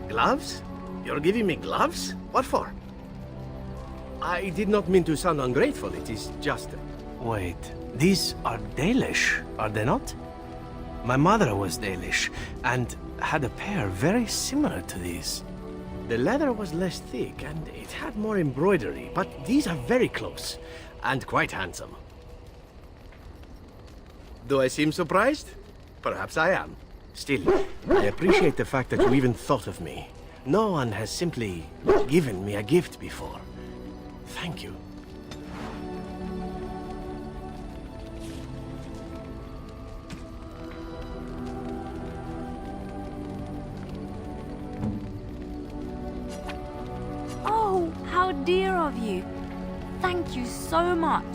Gloves? You're giving me gloves? What for? I did not mean to sound ungrateful, it is just... Wait, these are Dalish, are they not? My mother was Dalish, and had a pair very similar to these. The leather was less thick, and it had more embroidery, but these are very close, and quite handsome. Do I seem surprised? Perhaps I am. Still, I appreciate the fact that you even thought of me. No one has simply given me a gift before. Thank you. Oh, how dear of you. Thank you so much.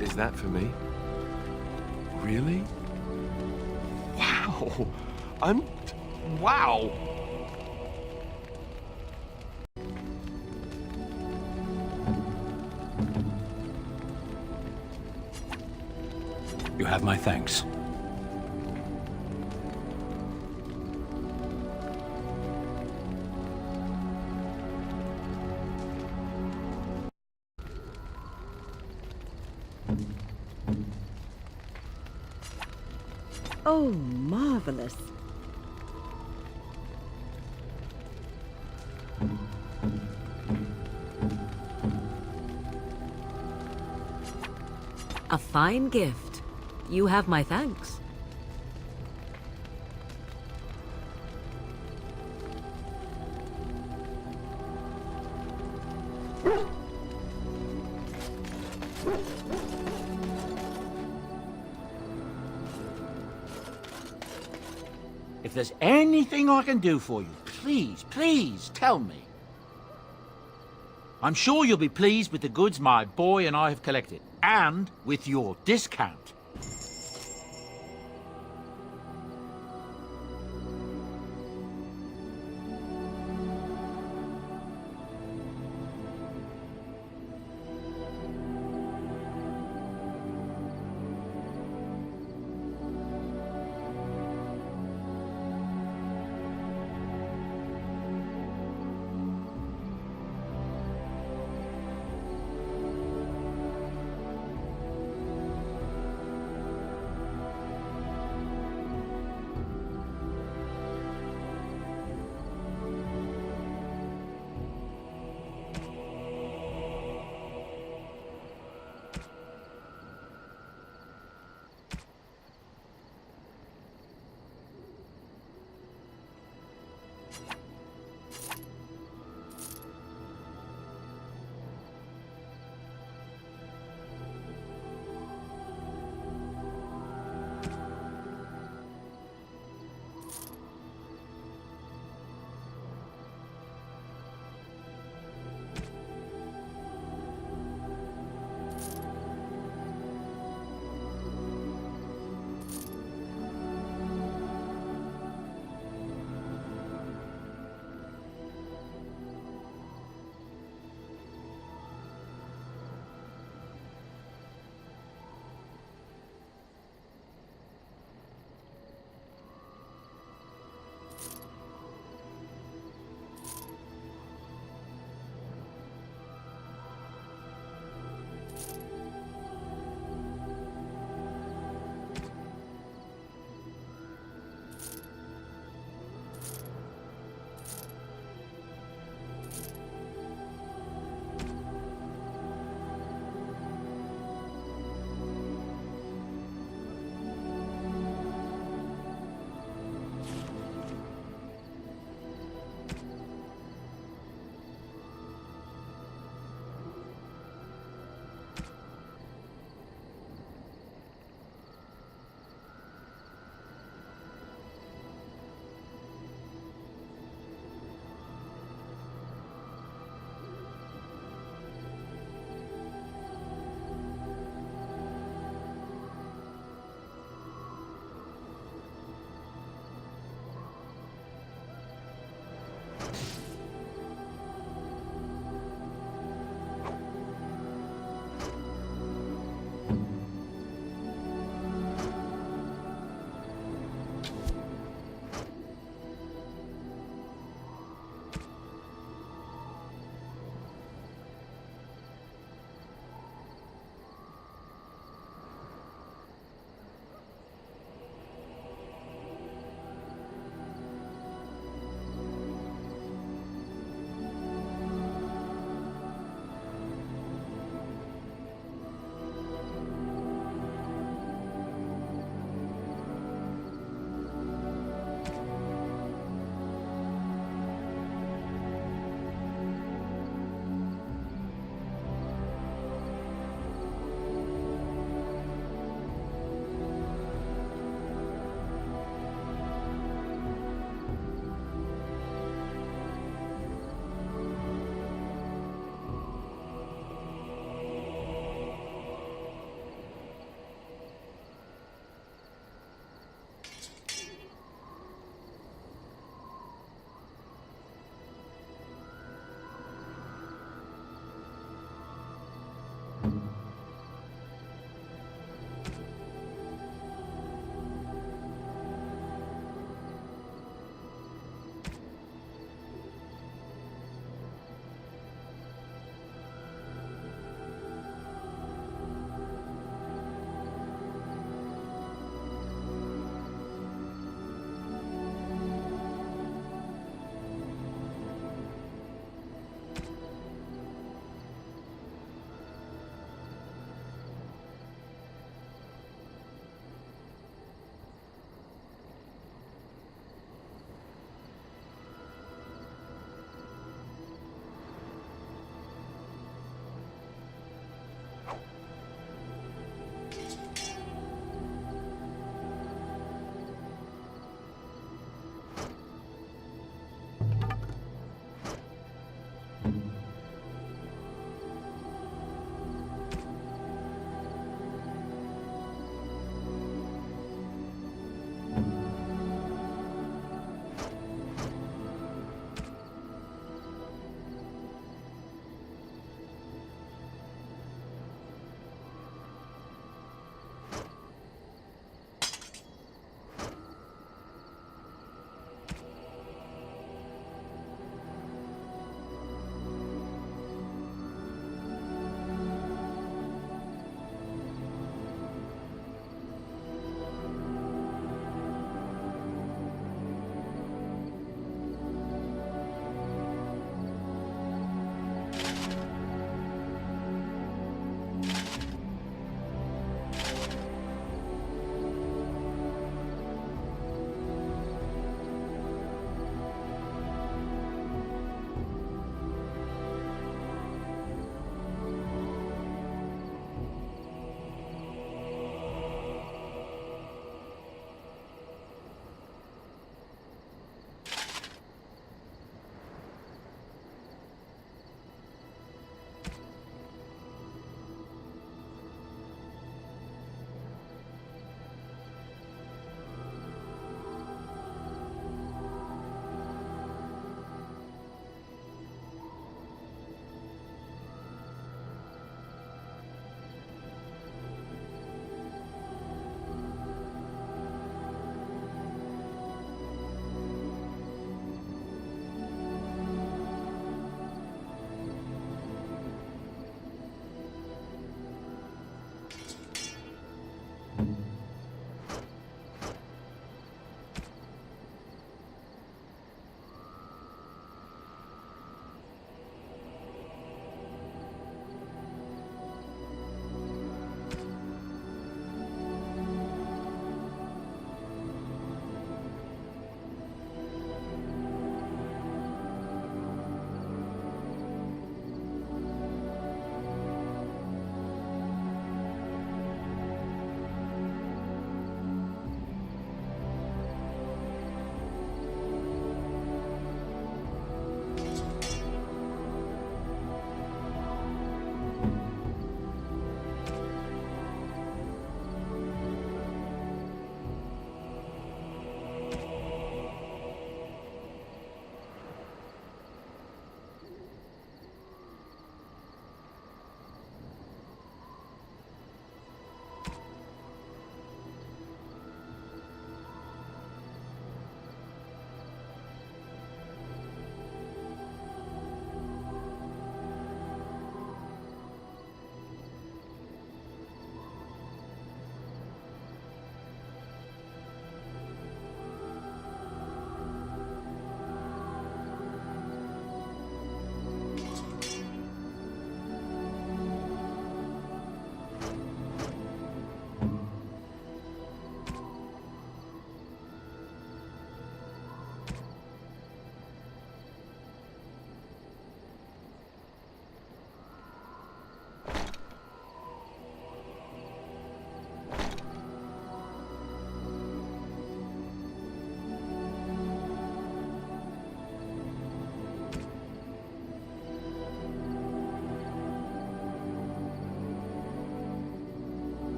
Is that for me? Really? Wow! Wow! You have my thanks. Oh, marvelous. A fine gift. You have my thanks. If there's anything I can do for you, please tell me. I'm sure you'll be pleased with the goods my boy and I have collected, and with your discount.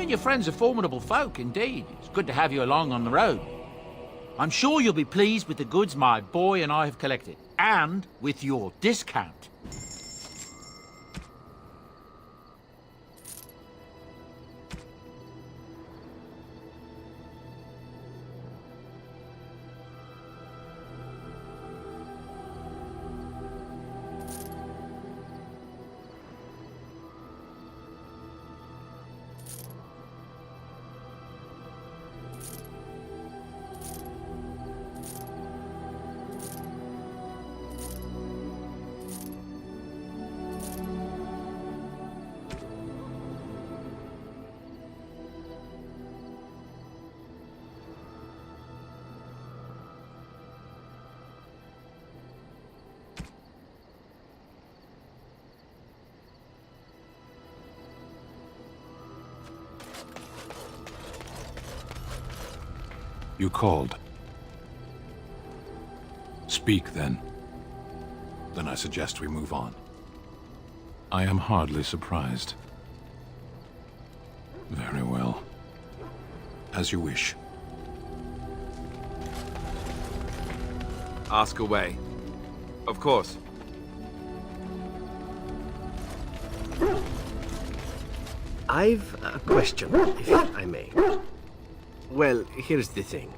and your friends are formidable folk indeed. It's good to have you along on the road. I'm sure you'll be pleased with the goods my boy and I have collected, and with your discount. You called. Speak, then. Then I suggest we move on. I am hardly surprised. Very well. As you wish. Ask away. Of course. I've a question, if I may. Well, here's the thing.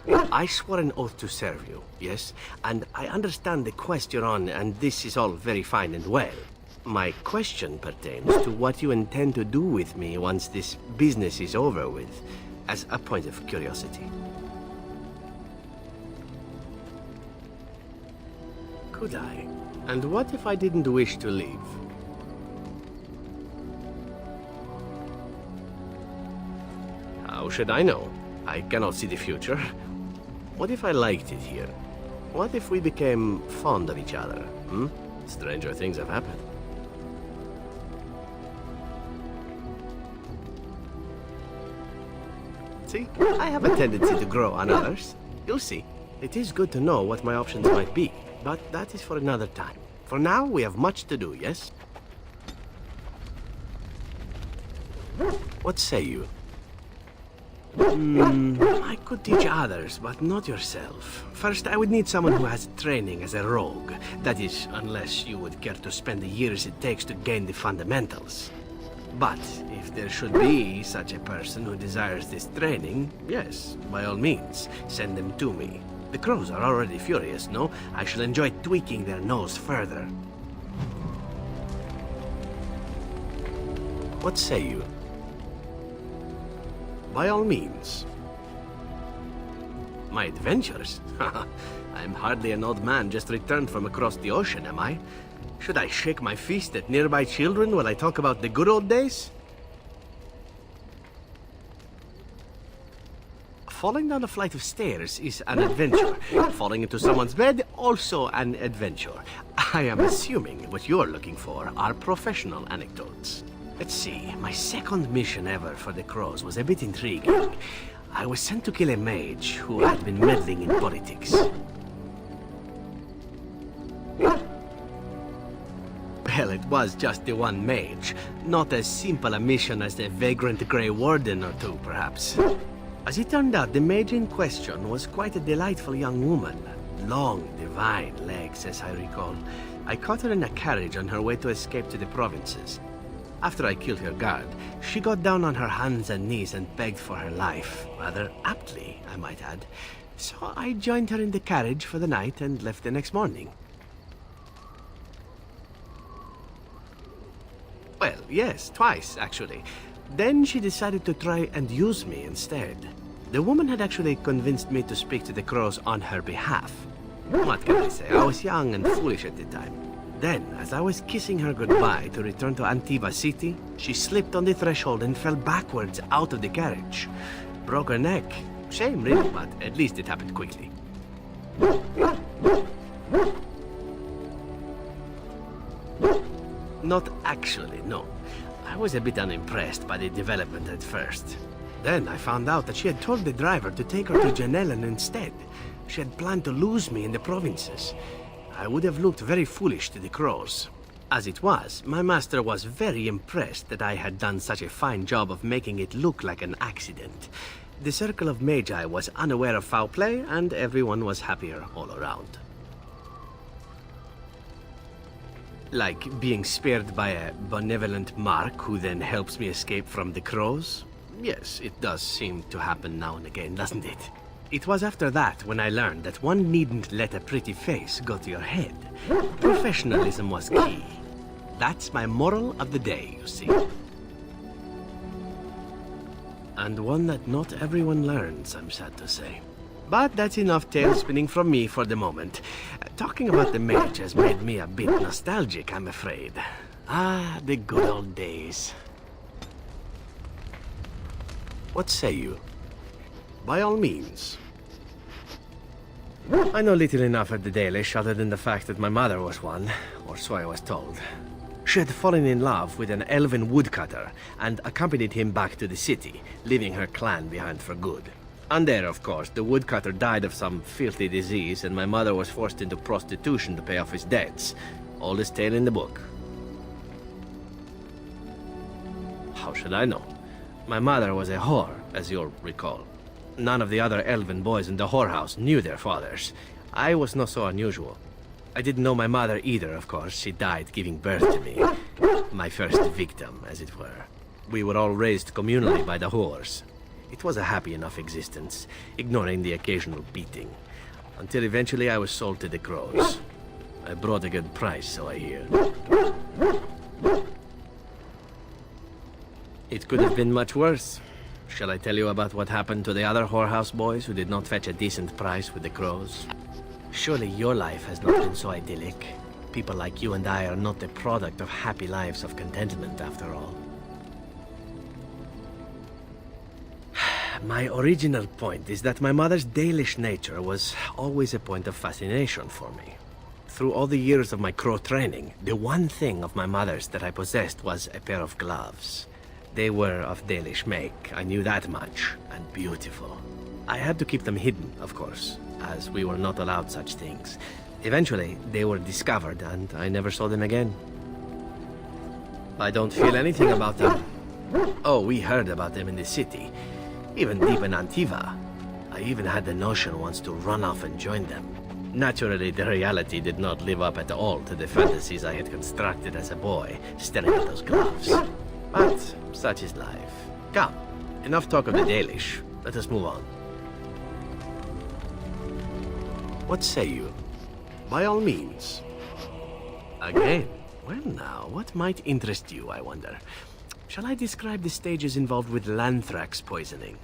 I swore an oath to serve you, yes? And I understand the quest you're on, and this is all very fine and well. My question pertains to what you intend to do with me once this business is over with, as a point of curiosity. Could I? And what if I didn't wish to leave? How should I know? I cannot see the future. What if I liked it here? What if we became fond of each other? Stranger things have happened. See, I have a tendency to grow on others. You'll see. It is good to know what my options might be, but that is for another time. For now, we have much to do, yes? What say you? I could teach others, but not yourself. First, I would need someone who has training as a rogue. That is, unless you would care to spend the years it takes to gain the fundamentals. But if there should be such a person who desires this training, yes, by all means, send them to me. The crows are already furious, no? I shall enjoy tweaking their nose further. What say you? By all means. My adventures? I'm hardly an old man just returned from across the ocean, am I? Should I shake my fist at nearby children while I talk about the good old days? Falling down a flight of stairs is an adventure. Falling into someone's bed, also an adventure. I am assuming what you're looking for are professional anecdotes. Let's see, my second mission ever for the crows was a bit intriguing. I was sent to kill a mage who had been meddling in politics. Well, it was just the one mage. Not as simple a mission as the vagrant Grey Warden or two, perhaps. As it turned out, the mage in question was quite a delightful young woman. Long, divine legs, as I recall. I caught her in a carriage on her way to escape to the provinces. After I killed her guard, she got down on her hands and knees and begged for her life. Rather aptly, I might add. So I joined her in the carriage for the night and left the next morning. Well, yes, twice, actually. Then she decided to try and use me instead. The woman had actually convinced me to speak to the crows on her behalf. What can I say? I was young and foolish at the time. Then, as I was kissing her goodbye to return to Antiva City, she slipped on the threshold and fell backwards out of the carriage. Broke her neck. Shame, really, but at least it happened quickly. Not actually, no. I was a bit unimpressed by the development at first. Then I found out that she had told the driver to take her to Janellen instead. She had planned to lose me in the provinces. I would have looked very foolish to the crows. As it was, my master was very impressed that I had done such a fine job of making it look like an accident. The Circle of Magi was unaware of foul play, and everyone was happier all around. Like being spared by a benevolent mark who then helps me escape from the crows? Yes, it does seem to happen now and again, doesn't it? It was after that when I learned that one needn't let a pretty face go to your head. Professionalism was key. That's my moral of the day, you see. And one that not everyone learns, I'm sad to say. But that's enough tale spinning from me for the moment. Talking about the mage has made me a bit nostalgic, I'm afraid. Ah, the good old days. What say you? By all means. I know little enough of the Dalish other than the fact that my mother was one, or so I was told. She had fallen in love with an elven woodcutter and accompanied him back to the city, leaving her clan behind for good. And there, of course, the woodcutter died of some filthy disease and my mother was forced into prostitution to pay off his debts. Oldest tale in the book. How should I know? My mother was a whore, as you'll recall. None of the other elven boys in the whorehouse knew their fathers. I was not so unusual. I didn't know my mother either, of course. She died giving birth to me. My first victim, as it were. We were all raised communally by the whores. It was a happy enough existence, ignoring the occasional beating. Until eventually I was sold to the crows. I brought a good price, so I hear. It could have been much worse. Shall I tell you about what happened to the other whorehouse boys who did not fetch a decent price with the crows? Surely your life has not been so idyllic. People like you and I are not the product of happy lives of contentment, after all. My original point is that my mother's Dalish nature was always a point of fascination for me. Through all the years of my crow training, the one thing of my mother's that I possessed was a pair of gloves. They were of Dalish make, I knew that much, and beautiful. I had to keep them hidden, of course, as we were not allowed such things. Eventually, they were discovered, and I never saw them again. I don't feel anything about them. Oh, we heard about them in the city, even deep in Antiva. I even had the notion once to run off and join them. Naturally, the reality did not live up at all to the fantasies I had constructed as a boy, staring at those gloves. But such is life. Come, enough talk of the Dalish. Let us move on. What say you? By all means. Again? Well now, what might interest you, I wonder? Shall I describe the stages involved with Lanthrax poisoning?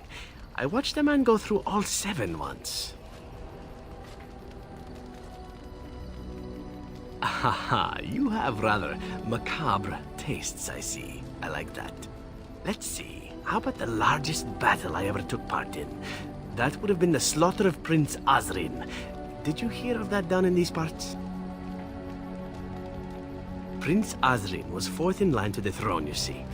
I watched a man go through all 7 once. Haha, you have rather macabre tastes, I see. I like that. Let's see, how about the largest battle I ever took part in? That would have been the slaughter of Prince Osrine. Did you hear of that down in these parts? Prince Osrine was 4th in line to the throne, you see.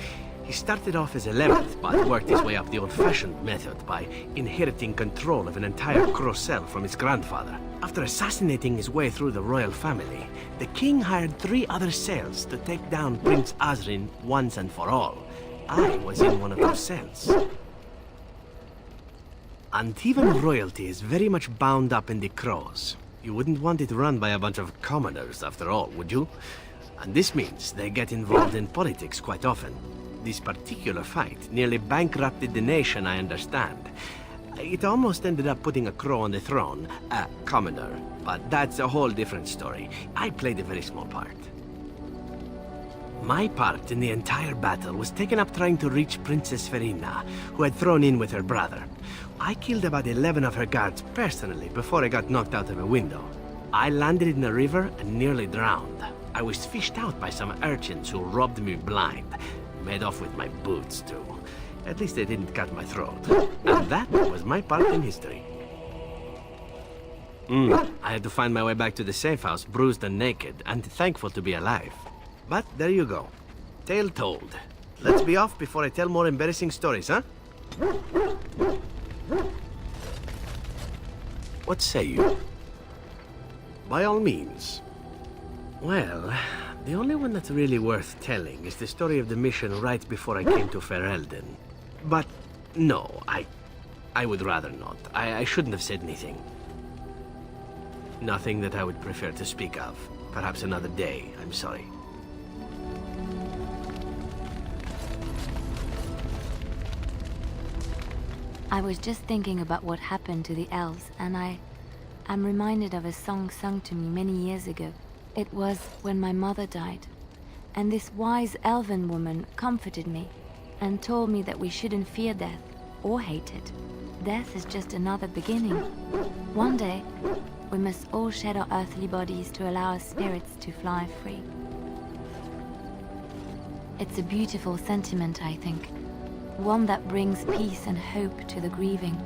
He started off as 11th, but worked his way up the old-fashioned method by inheriting control of an entire Crocel from his grandfather. After assassinating his way through the royal family, the king hired 3 other cells to take down Prince Osrine once and for all. I was in one of those cells. Antivan royalty is very much bound up in the crows. You wouldn't want it run by a bunch of commoners, after all, would you? And this means they get involved in politics quite often. This particular fight nearly bankrupted the nation, I understand. It almost ended up putting a crow on the throne, a commoner, but that's a whole different story. I played a very small part. My part in the entire battle was taken up trying to reach Princess Verina, who had thrown in with her brother. I killed about 11 of her guards personally before I got knocked out of a window. I landed in a river and nearly drowned. I was fished out by some urchins who robbed me blind. Made off with my boots, too. At least they didn't cut my throat. And that was my part in history. I had to find my way back to the safe house, bruised and naked, and thankful to be alive. But there you go. Tale told. Let's be off before I tell more embarrassing stories, huh? What say you? By all means. Well, The only one that's really worth telling is the story of the mission right before I came to Ferelden. But no, I would rather not. I shouldn't have said anything. Nothing that I would prefer to speak of. Perhaps another day, I'm sorry. I was just thinking about what happened to the elves, and I'm reminded of a song sung to me many years ago. It was when my mother died, and this wise elven woman comforted me and told me that we shouldn't fear death or hate it. Death is just another beginning. One day, we must all shed our earthly bodies to allow our spirits to fly free. It's a beautiful sentiment, I think. One that brings peace and hope to the grieving.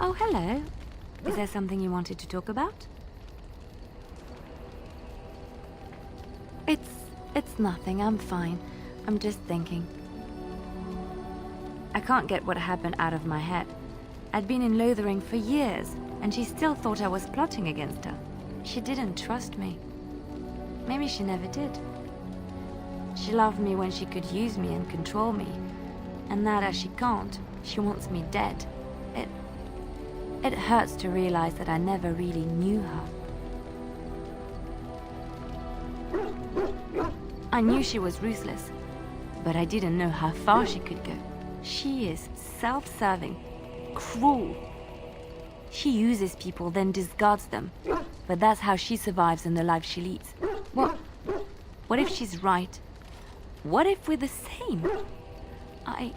Oh, hello. Is there something you wanted to talk about? It's nothing. I'm fine. I'm just thinking. I can't get what happened out of my head. I'd been in Lothering for years, and she still thought I was plotting against her. She didn't trust me. Maybe she never did. She loved me when she could use me and control me. And now that she can't, she wants me dead. It hurts to realize that I never really knew her. I knew she was ruthless, but I didn't know how far she could go. She is self-serving, cruel. She uses people, then discards them. But that's how she survives in the life she leads. What if she's right? What if we're the same? I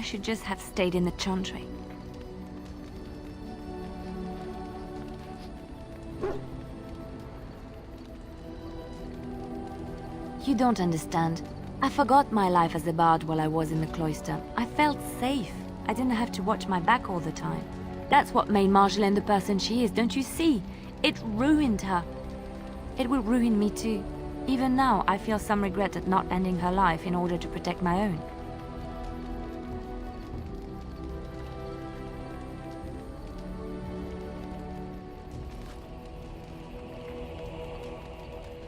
should just have stayed in the Chantry. You don't understand. I forgot my life as a bard while I was in the cloister. I felt safe. I didn't have to watch my back all the time. That's what made Marjolaine the person she is, don't you see? It ruined her. It will ruin me too. Even now, I feel some regret at not ending her life in order to protect my own.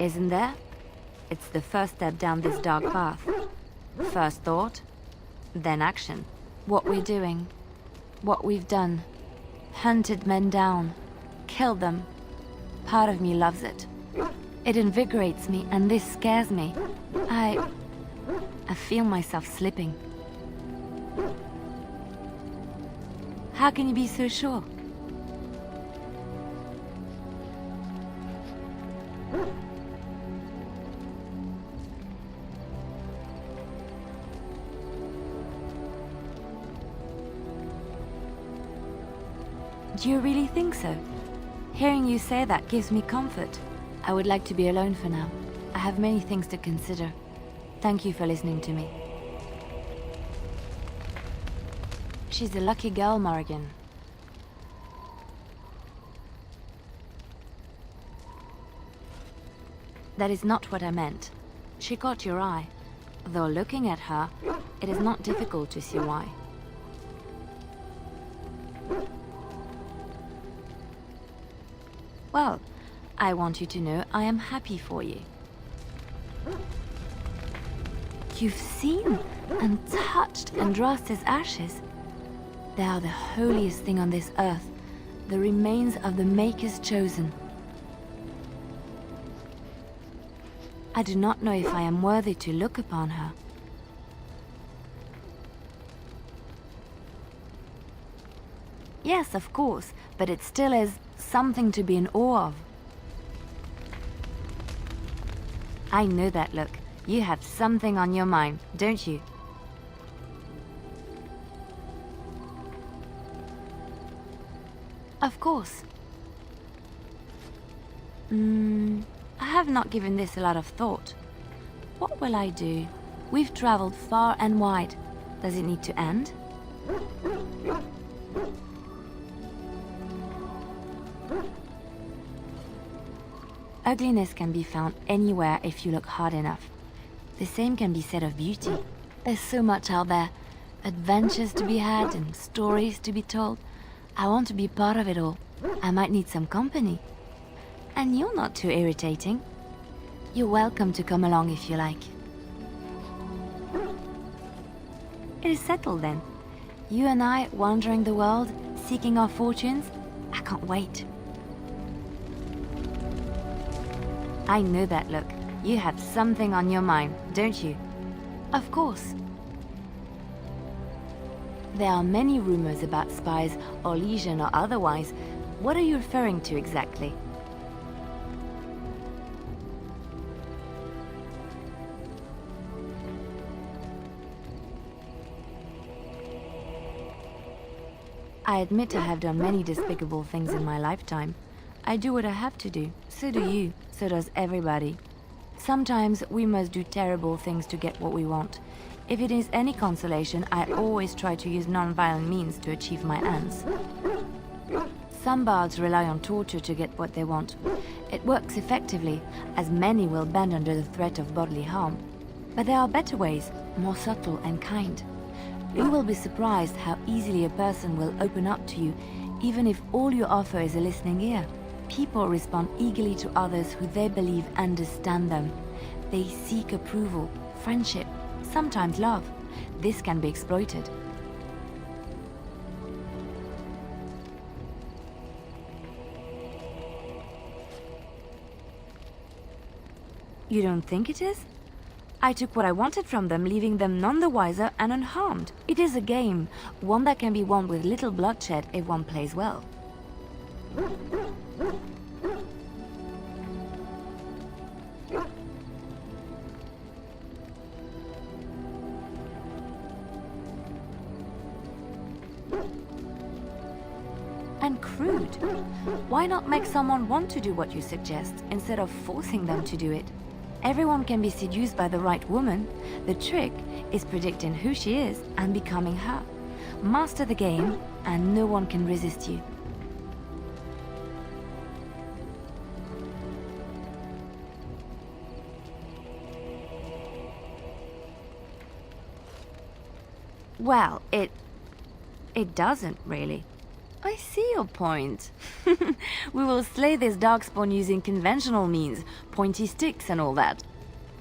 Isn't there? It's the first step down this dark path. First thought, then action. What we're doing, what we've done. Hunted men down, killed them. Part of me loves it. It invigorates me, and this scares me. I feel myself slipping. How can you be so sure? Do you really think so? Hearing you say that gives me comfort. I would like to be alone for now. I have many things to consider. Thank you for listening to me. She's a lucky girl, Morrigan. That is not what I meant. She caught your eye. Though looking at her, it is not difficult to see why. Well, I want you to know I am happy for you. You've seen and touched Andraste's ashes. They are the holiest thing on this earth, the remains of the Maker's chosen. I do not know if I am worthy to look upon her. Yes, of course, but it still is something to be in awe of. I know that look. You have something on your mind, don't you? Of course. I have not given this a lot of thought. What will I do? We've traveled far and wide. Does it need to end? Ugliness can be found anywhere if you look hard enough. The same can be said of beauty. There's so much out there. Adventures to be had and stories to be told. I want to be part of it all. I might need some company. And you're not too irritating. You're welcome to come along if you like. It is settled then. You and I wandering the world, seeking our fortunes. I can't wait. I know that look. You have something on your mind, don't you? Of course. There are many rumors about spies, or legion or otherwise. What are you referring to exactly? I admit I have done many despicable things in my lifetime. I do what I have to do. So do you. So does everybody. Sometimes we must do terrible things to get what we want. If it is any consolation, I always try to use non-violent means to achieve my ends. Some bards rely on torture to get what they want. It works effectively, as many will bend under the threat of bodily harm. But there are better ways, more subtle and kind. You will be surprised how easily a person will open up to you, even if all you offer is a listening ear. People respond eagerly to others who they believe understand them. They seek approval, friendship, sometimes love. This can be exploited. You don't think it is? I took what I wanted from them, leaving them none the wiser and unharmed. It is a game, one that can be won with little bloodshed if one plays well. And crude. Why not make someone want to do what you suggest, instead of forcing them to do it? Everyone can be seduced by the right woman. The trick is predicting who she is and becoming her. Master the game, and no one can resist you. Well, it doesn't, really. I see your point. We will slay this darkspawn using conventional means, pointy sticks and all that.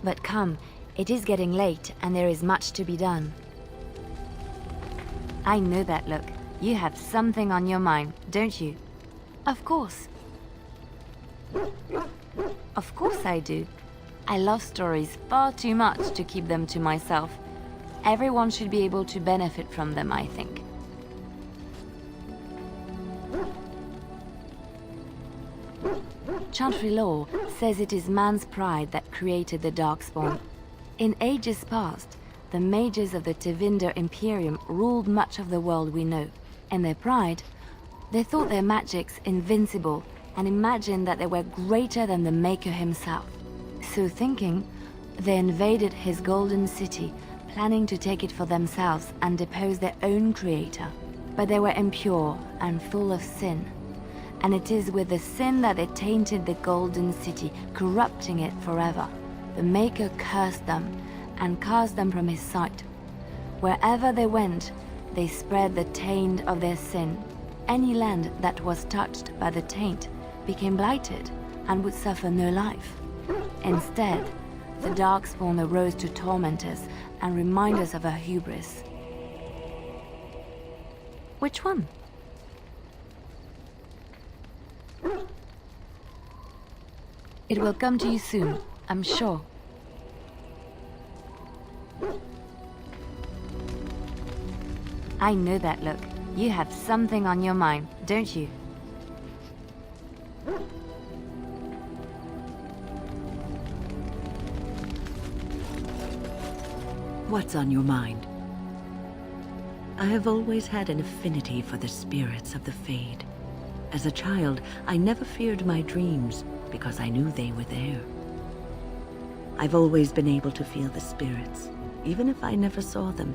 But come, it is getting late and there is much to be done. I know that look. You have something on your mind, don't you? Of course. Of course I do. I love stories far too much to keep them to myself. Everyone should be able to benefit from them, I think. Chantry law says it is man's pride that created the Darkspawn. In ages past, the mages of the Tevinder Imperium ruled much of the world we know. In their pride, they thought their magics invincible and imagined that they were greater than the Maker himself. So thinking, they invaded his golden city, planning to take it for themselves and depose their own creator. But they were impure and full of sin. And it is with the sin that they tainted the golden city, corrupting it forever. The Maker cursed them and cast them from his sight. Wherever they went, they spread the taint of their sin. Any land that was touched by the taint became blighted and would suffer no life. Instead, the Darkspawn arose to torment us and remind us of our hubris. Which one? It will come to you soon, I'm sure. I know that look. You have something on your mind, don't you? What's on your mind? I have always had an affinity for the spirits of the Fade. As a child, I never feared my dreams because I knew they were there. I've always been able to feel the spirits, even if I never saw them.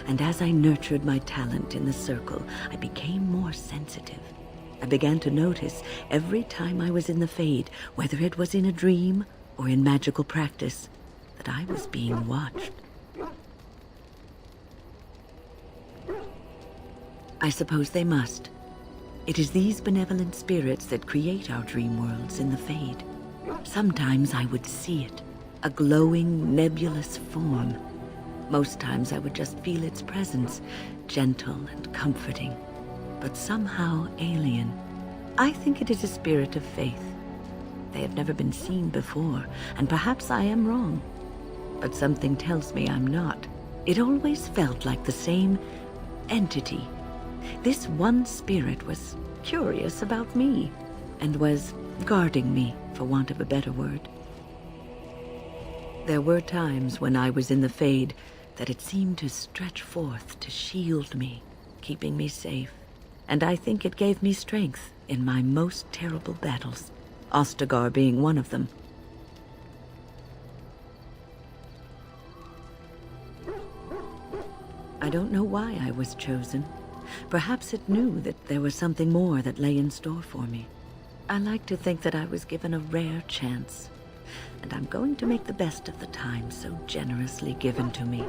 And as I nurtured my talent in the circle, I became more sensitive. I began to notice every time I was in the Fade, whether it was in a dream or in magical practice, that I was being watched. I suppose they must. It is these benevolent spirits that create our dream worlds in the Fade. Sometimes I would see it, a glowing, nebulous form. Most times I would just feel its presence, gentle and comforting, but somehow alien. I think it is a spirit of faith. They have never been seen before, and perhaps I am wrong. But something tells me I'm not. It always felt like the same entity. This one spirit was curious about me, and was guarding me, for want of a better word. There were times when I was in the Fade that it seemed to stretch forth to shield me, keeping me safe. And I think it gave me strength in my most terrible battles, Ostagar being one of them. I don't know why I was chosen. Perhaps it knew that there was something more that lay in store for me. I like to think that I was given a rare chance, and I'm going to make the best of the time so generously given to me.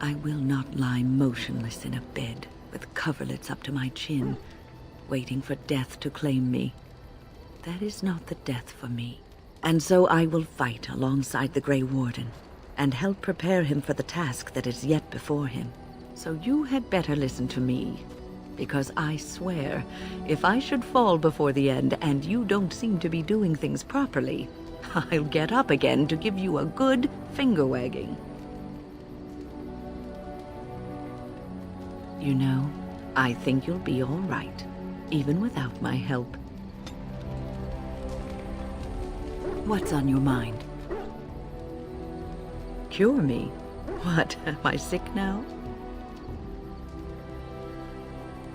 I will not lie motionless in a bed with coverlets up to my chin, waiting for death to claim me. That is not the death for me. And so I will fight alongside the Grey Warden, and help prepare him for the task that is yet before him. So you had better listen to me, because I swear, if I should fall before the end and you don't seem to be doing things properly, I'll get up again to give you a good finger-wagging. You know, I think you'll be all right, even without my help. What's on your mind? Cure me? What, am I sick now?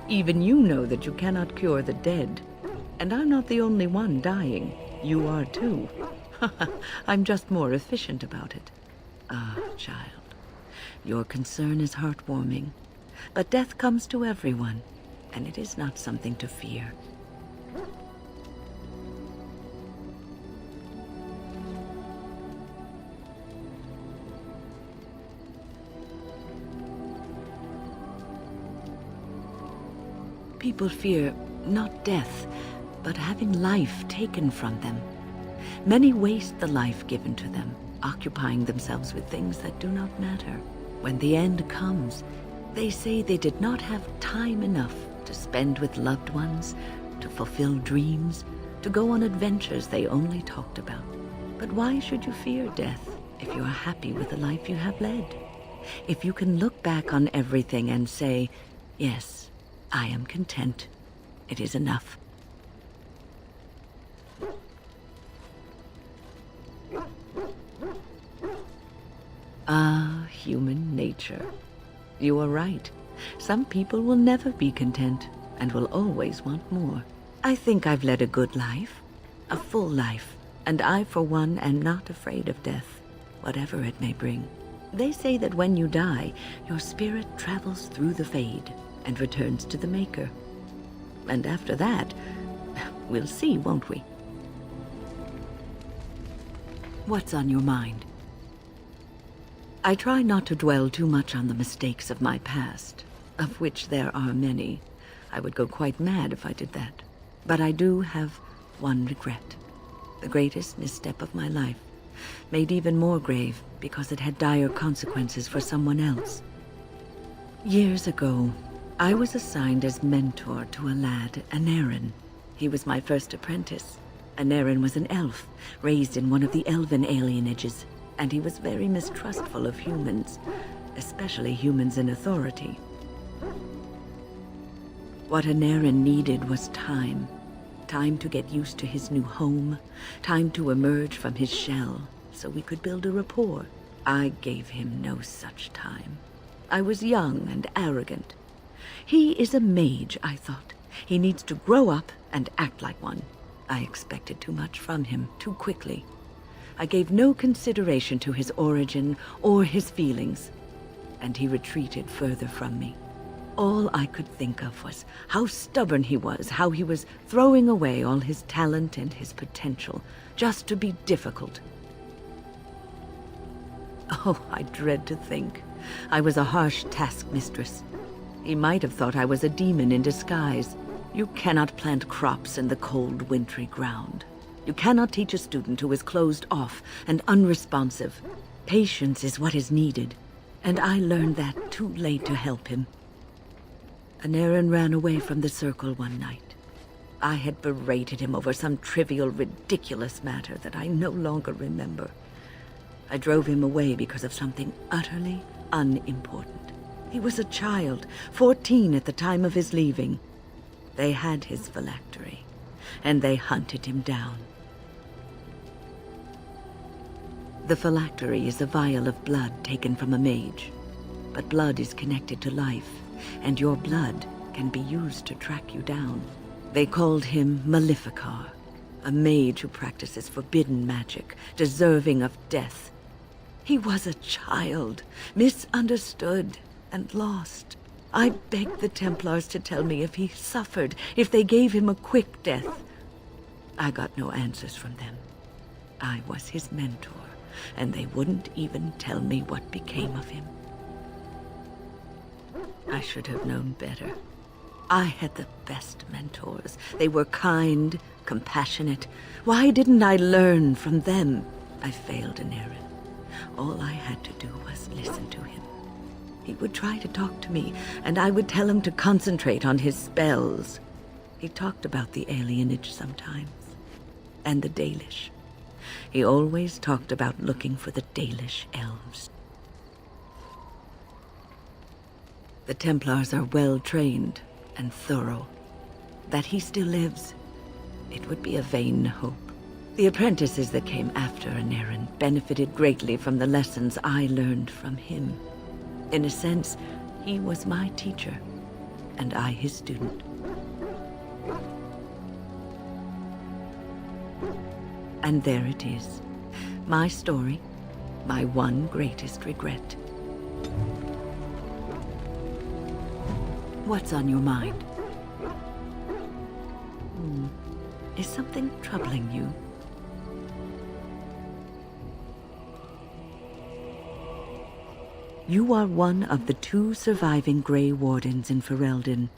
Even you know that you cannot cure the dead. And I'm not the only one dying. You are too. I'm just more efficient about it. Ah, child. Your concern is heartwarming. But death comes to everyone, and it is not something to fear. People fear not death, but having life taken from them. Many waste the life given to them, occupying themselves with things that do not matter. When the end comes, they say they did not have time enough to spend with loved ones, to fulfill dreams, to go on adventures they only talked about. But why should you fear death if you are happy with the life you have led? If you can look back on everything and say, yes, I am content, it is enough. Ah, human nature. You are right. Some people will never be content and will always want more. I think I've led a good life, a full life, and I, for one, am not afraid of death, whatever it may bring. They say that when you die, your spirit travels through the Fade and returns to the Maker. And after that, we'll see, won't we? What's on your mind? I try not to dwell too much on the mistakes of my past, of which there are many. I would go quite mad if I did that. But I do have one regret. The greatest misstep of my life, made even more grave because it had dire consequences for someone else. Years ago, I was assigned as mentor to a lad, Aion. He was my first apprentice. Aion was an elf, raised in one of the elven alienages, and he was very mistrustful of humans, especially humans in authority. What Aion needed was time. Time to get used to his new home, time to emerge from his shell, so we could build a rapport. I gave him no such time. I was young and arrogant. He is a mage, I thought. He needs to grow up and act like one. I expected too much from him, too quickly. I gave no consideration to his origin or his feelings, and he retreated further from me. All I could think of was how stubborn he was, how he was throwing away all his talent and his potential, just to be difficult. Oh, I dread to think. I was a harsh taskmistress. He might have thought I was a demon in disguise. You cannot plant crops in the cold, wintry ground. You cannot teach a student who is closed off and unresponsive. Patience is what is needed, and I learned that too late to help him. Aion ran away from the circle one night. I had berated him over some trivial, ridiculous matter that I no longer remember. I drove him away because of something utterly unimportant. He was a child, 14 at the time of his leaving. They had his phylactery, and they hunted him down. The phylactery is a vial of blood taken from a mage. But blood is connected to life, and your blood can be used to track you down. They called him Maleficar, a mage who practices forbidden magic, deserving of death. He was a child, misunderstood and lost. I begged the Templars to tell me if he suffered, if they gave him a quick death. I got no answers from them. I was his mentor, and they wouldn't even tell me what became of him. I should have known better. I had the best mentors. They were kind, compassionate. Why didn't I learn from them? I failed Aion. All I had to do was listen to him. He would try to talk to me, and I would tell him to concentrate on his spells. He talked about the alienage sometimes, and the Dalish. He always talked about looking for the Dalish elves. The Templars are well-trained and thorough. That he still lives, it would be a vain hope. The apprentices that came after Aion benefited greatly from the lessons I learned from him. In a sense, he was my teacher, and I his student. And there it is. My story, my one greatest regret. What's on your mind? Is something troubling you? You are one of the 2 surviving Grey Wardens in Ferelden.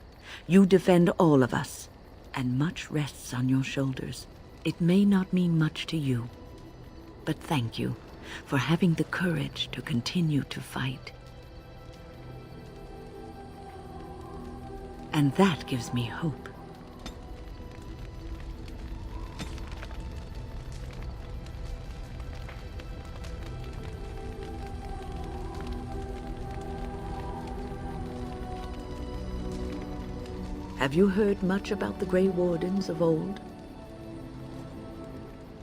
You defend all of us, and much rests on your shoulders. It may not mean much to you, but thank you for having the courage to continue to fight. And that gives me hope. Have you heard much about the Grey Wardens of old?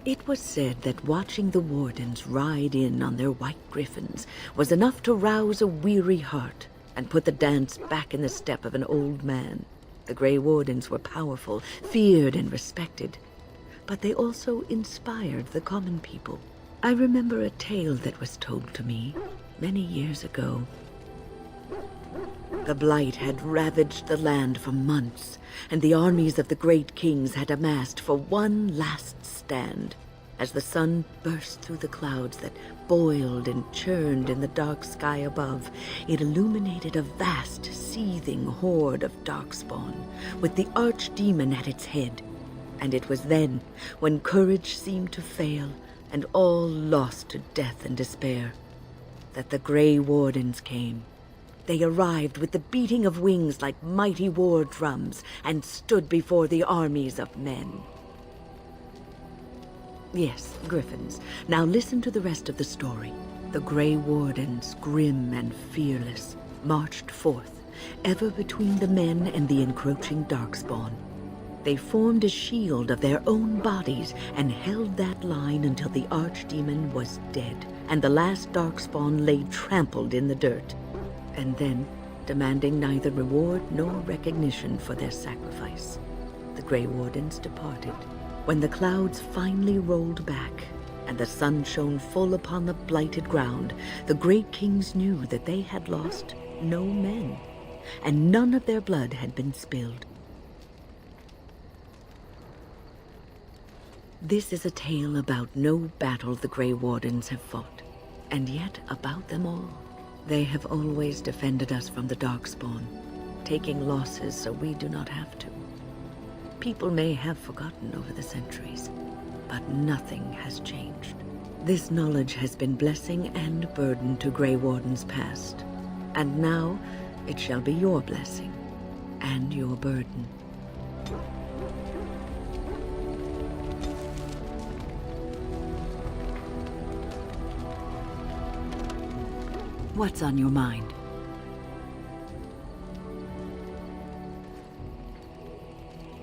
It was said that watching the Wardens ride in on their white griffins was enough to rouse a weary heart and put the dance back in the step of an old man. The Grey Wardens were powerful, feared and respected, but they also inspired the common people. I remember a tale that was told to me many years ago. The Blight had ravaged the land for months, and the armies of the great kings had amassed for one last stand. As the sun burst through the clouds that boiled and churned in the dark sky above, it illuminated a vast, seething horde of darkspawn, with the archdemon at its head. And it was then, when courage seemed to fail, and all lost to death and despair, that the Grey Wardens came. They arrived with the beating of wings like mighty war drums and stood before the armies of men. Yes, Griffins. Now listen to the rest of the story. The Grey Wardens, grim and fearless, marched forth, ever between the men and the encroaching darkspawn. They formed a shield of their own bodies and held that line until the archdemon was dead and the last darkspawn lay trampled in the dirt. And then, demanding neither reward nor recognition for their sacrifice, the Grey Wardens departed. When the clouds finally rolled back and the sun shone full upon the blighted ground, the great kings knew that they had lost no men, and none of their blood had been spilled. This is a tale about no battle the Grey Wardens have fought, and yet about them all. They have always defended us from the Darkspawn, taking losses so we do not have to. People may have forgotten over the centuries, but nothing has changed. This knowledge has been blessing and burden to Grey Wardens past, and now it shall be your blessing and your burden. What's on your mind?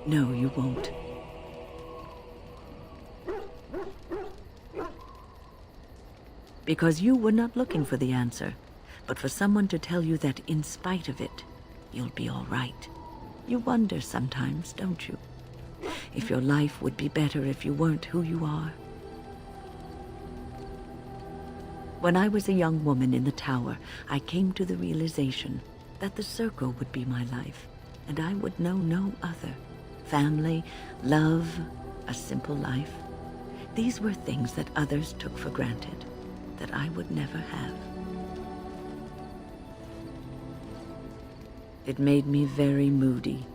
No, you won't. Because you were not looking for the answer, but for someone to tell you that in spite of it, you'll be all right. You wonder sometimes, don't you? If your life would be better if you weren't who you are. When I was a young woman in the tower, I came to the realization that the circle would be my life, and I would know no other. Family, love, a simple life. These were things that others took for granted, that I would never have. It made me very moody.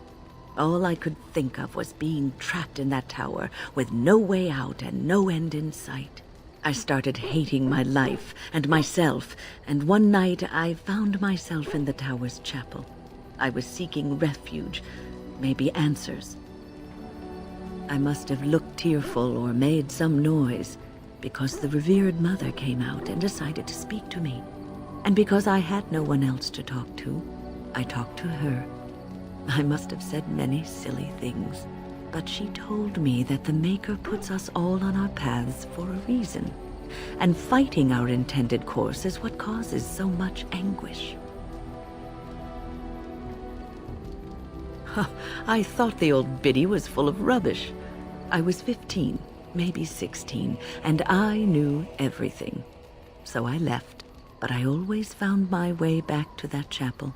All I could think of was being trapped in that tower with no way out and no end in sight. I started hating my life and myself, and one night I found myself in the tower's chapel. I was seeking refuge, maybe answers. I must have looked tearful or made some noise, because the revered mother came out and decided to speak to me. And because I had no one else to talk to, I talked to her. I must have said many silly things, but she told me that the Maker puts us all on our paths for a reason, and fighting our intended course is what causes so much anguish. I thought the old biddy was full of rubbish. I was 15, maybe 16, and I knew everything. So I left, but I always found my way back to that chapel.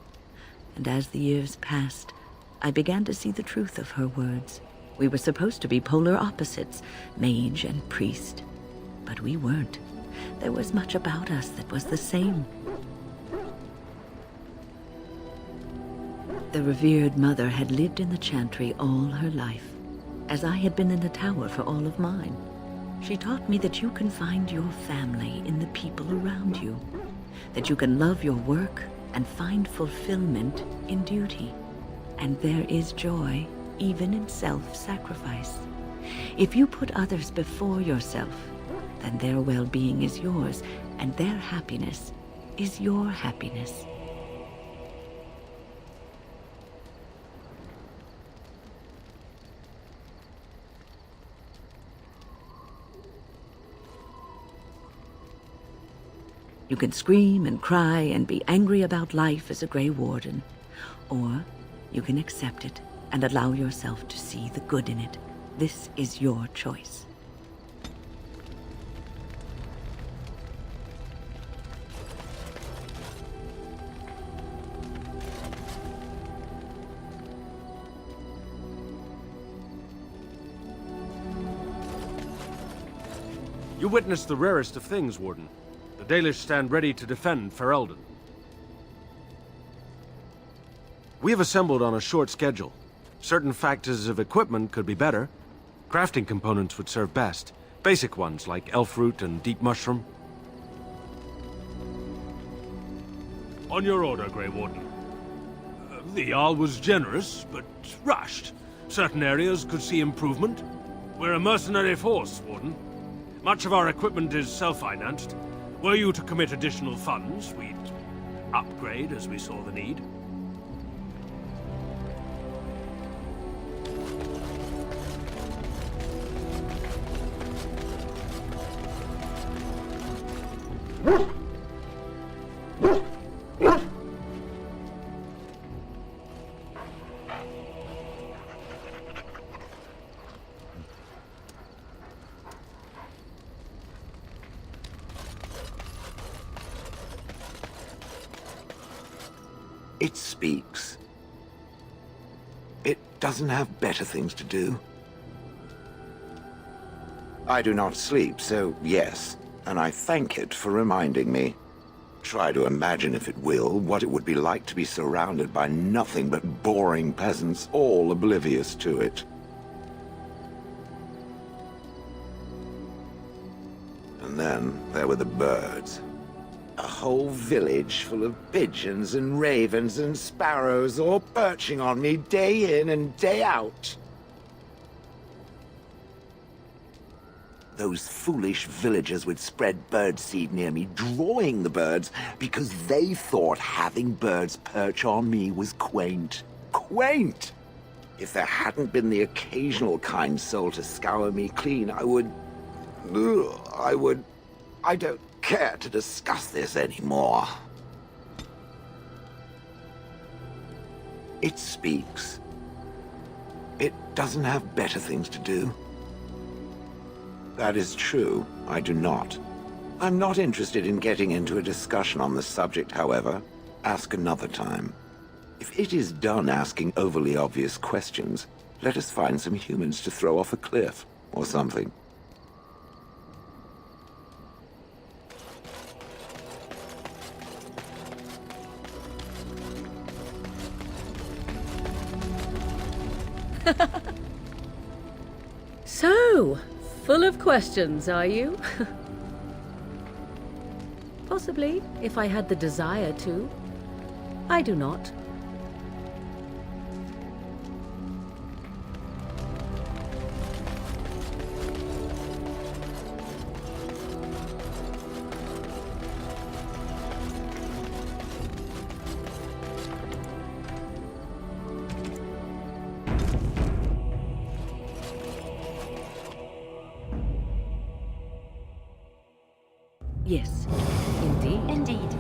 And as the years passed, I began to see the truth of her words. We were supposed to be polar opposites, mage and priest. But we weren't. There was much about us that was the same. The revered mother had lived in the chantry all her life, as I had been in the tower for all of mine. She taught me that you can find your family in the people around you, that you can love your work and find fulfillment in duty. And there is joy even in self-sacrifice. If you put others before yourself, then their well-being is yours, and their happiness is your happiness. You can scream and cry and be angry about life as a Grey Warden, or you can accept it and allow yourself to see the good in it. This is your choice. You witnessed the rarest of things, Warden. The Dalish stand ready to defend Ferelden. We have assembled on a short schedule. Certain factors of equipment could be better. Crafting components would serve best. Basic ones like elf root and deep mushroom. On your order, Grey Warden. The Jarl was generous, but rushed. Certain areas could see improvement. We're a mercenary force, Warden. Much of our equipment is self-financed. Were you to commit additional funds, we'd upgrade as we saw the need. It speaks. It doesn't have better things to do. I do not sleep, so yes, and I thank it for reminding me. Try to imagine, if it will, what it would be like to be surrounded by nothing but boring peasants, all oblivious to it. And then there were the birds. A whole village full of pigeons and ravens and sparrows all perching on me day in and day out. Those foolish villagers would spread birdseed near me, drawing the birds, because they thought having birds perch on me was quaint. Quaint! If there hadn't been the occasional kind soul to scour me clean, I don't care to discuss this anymore. It speaks. It doesn't have better things to do. That is true. I do not. I'm not interested in getting into a discussion on the subject, however. Ask another time. If it is done asking overly obvious questions, let us find some humans to throw off a cliff or something. So, full of questions, are you? Possibly, if I had the desire to. I do not. Yes, indeed. Indeed.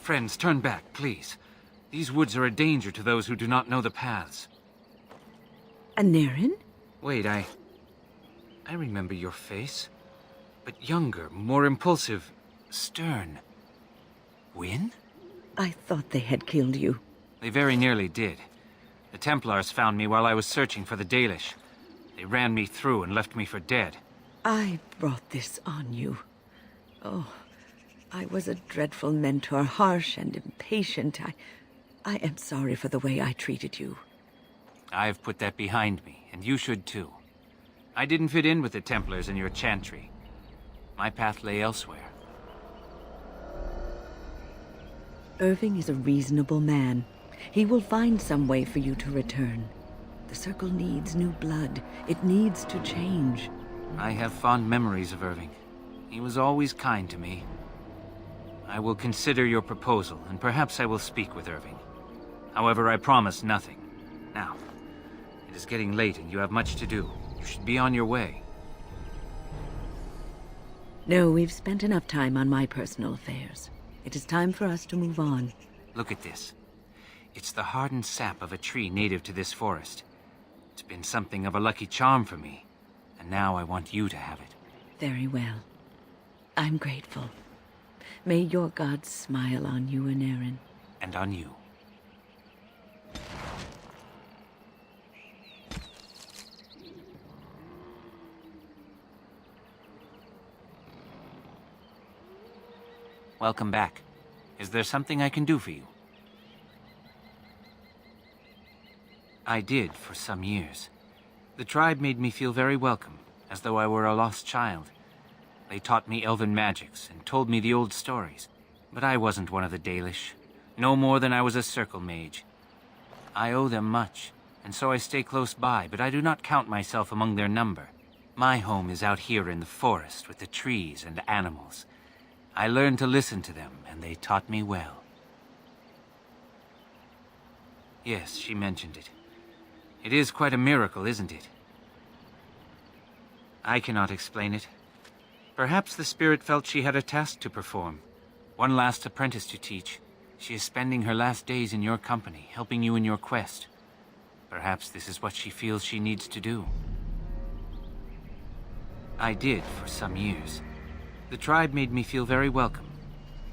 Friends, turn back, please. These woods are a danger to those who do not know the paths. Aneurin? Wait, I remember your face. But younger, more impulsive, stern. Wynn? I thought they had killed you. They very nearly did. The Templars found me while I was searching for the Dalish. They ran me through and left me for dead. I brought this on you. Oh, I was a dreadful mentor, harsh and impatient. I am sorry for the way I treated you. I've put that behind me, and you should too. I didn't fit in with the Templars in your chantry. My path lay elsewhere. Irving is a reasonable man. He will find some way for you to return. The Circle needs new blood. It needs to change. I have fond memories of Irving. He was always kind to me. I will consider your proposal, and perhaps I will speak with Irving. However, I promise nothing. Now, it is getting late and you have much to do. You should be on your way. No, we've spent enough time on my personal affairs. It is time for us to move on. Look at this. It's the hardened sap of a tree native to this forest. It's been something of a lucky charm for me, and now I want you to have it. Very well. I'm grateful. May your gods smile on you, Aneurin. And on you. Welcome back. Is there something I can do for you? I did for some years. The tribe made me feel very welcome, as though I were a lost child. They taught me elven magics and told me the old stories. But I wasn't one of the Dalish, no more than I was a Circle mage. I owe them much, and so I stay close by, but I do not count myself among their number. My home is out here in the forest with the trees and animals. I learned to listen to them, and they taught me well. Yes, she mentioned it. It is quite a miracle, isn't it? I cannot explain it. Perhaps the spirit felt she had a task to perform. One last apprentice to teach. She is spending her last days in your company, helping you in your quest. Perhaps this is what she feels she needs to do. I did for some years. The tribe made me feel very welcome,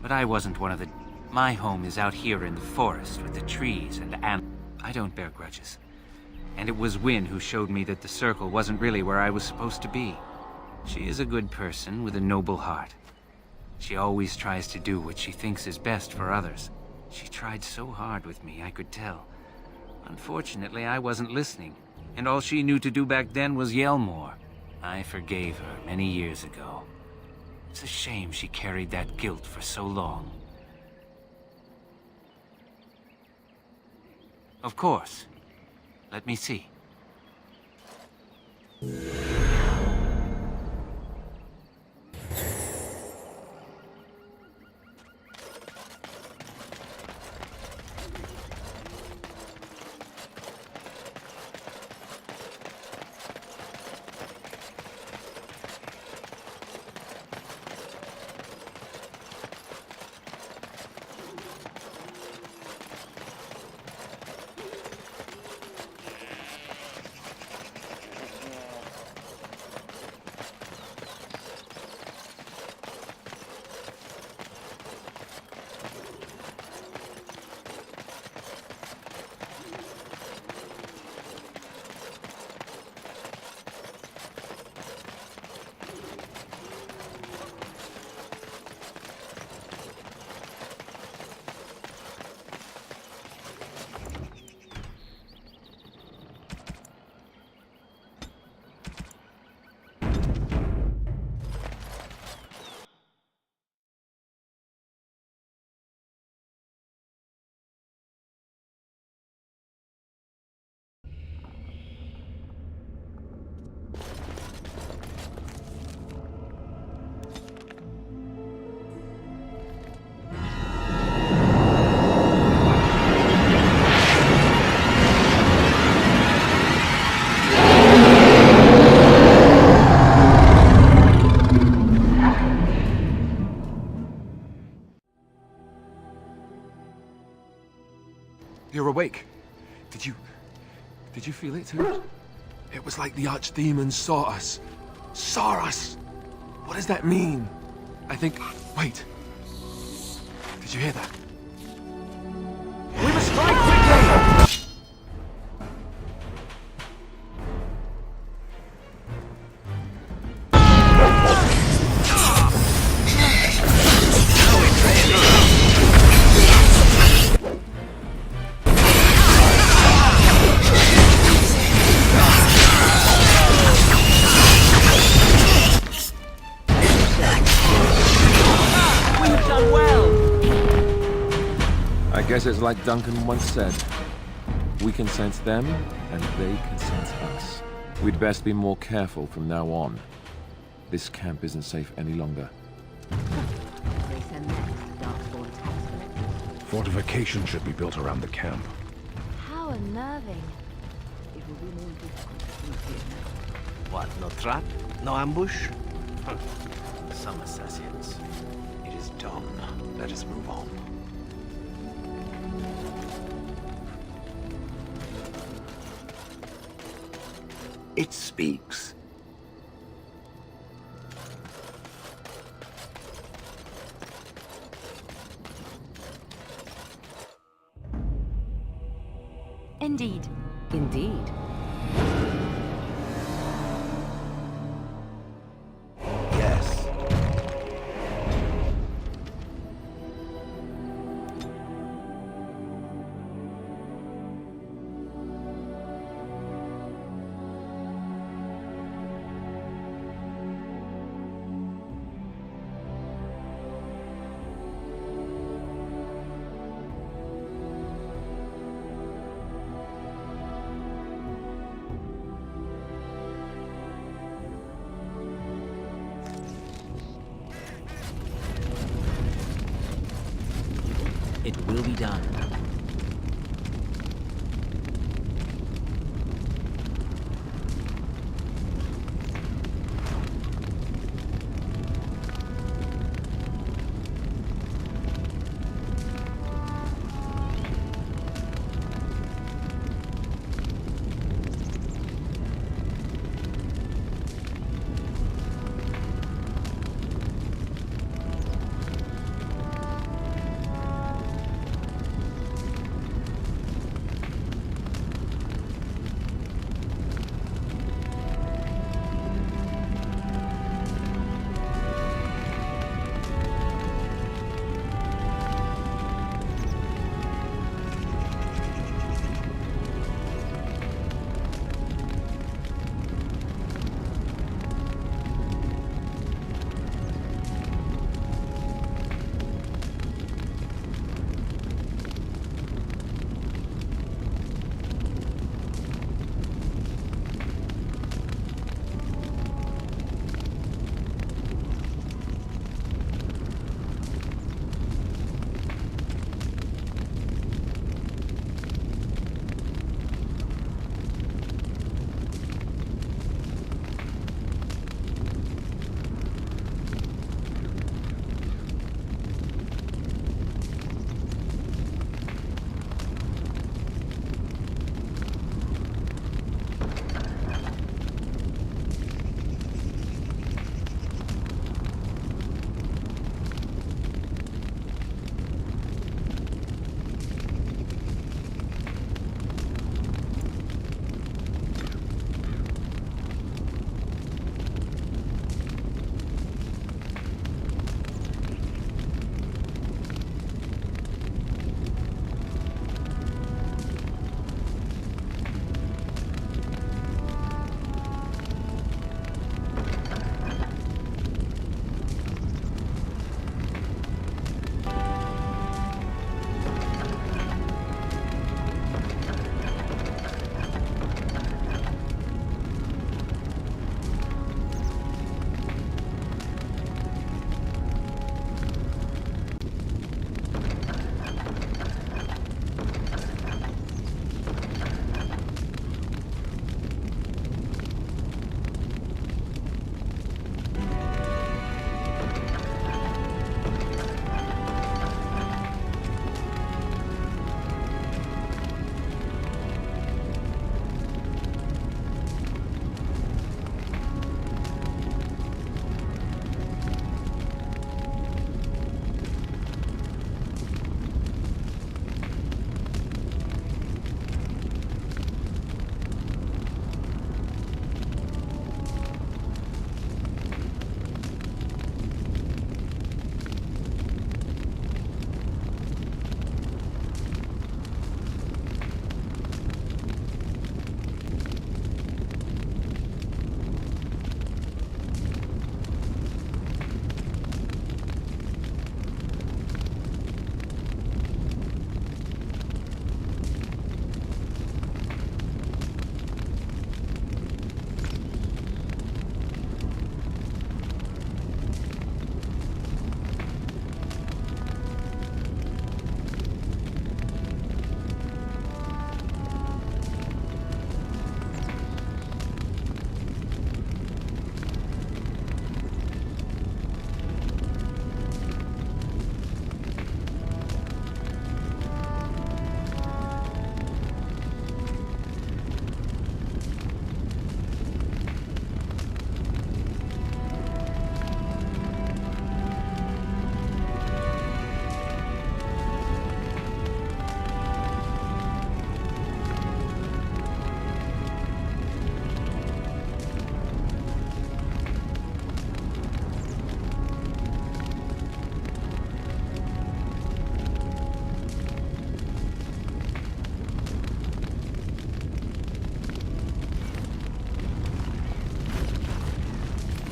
but I wasn't one of the... My home is out here in the forest with the trees and I don't bear grudges. And it was Wynn who showed me that the Circle wasn't really where I was supposed to be. She is a good person with a noble heart. She always tries to do what she thinks is best for others. She tried so hard with me, I could tell. Unfortunately, I wasn't listening, and all she knew to do back then was yell more. I forgave her many years ago. It's a shame she carried that guilt for so long. Of course. Let me see. quake. Did you feel it too? It was like the archdemons saw us. Saw us! What does that mean? I think... Wait. Did you hear that? We must strike quickly! I guess it's like Duncan once said. We can sense them, and they can sense us. We'd best be more careful from now on. This camp isn't safe any longer. Fortification should be built around the camp. How unnerving. What, no trap? No ambush? Some assassins. It is done. Let us move on. It speaks. Indeed. Indeed. Yes. It will be done.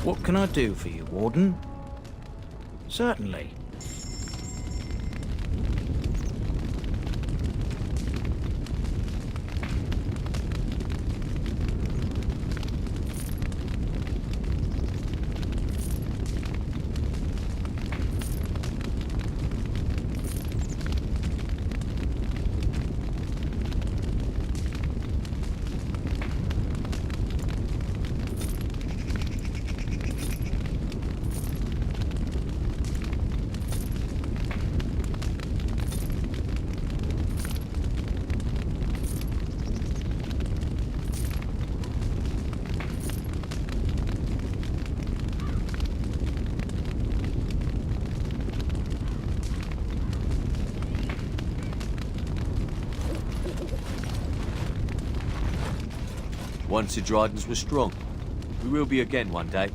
What can I do for you, Warden? Certainly. Once the Dragons were strong. We will be again one day.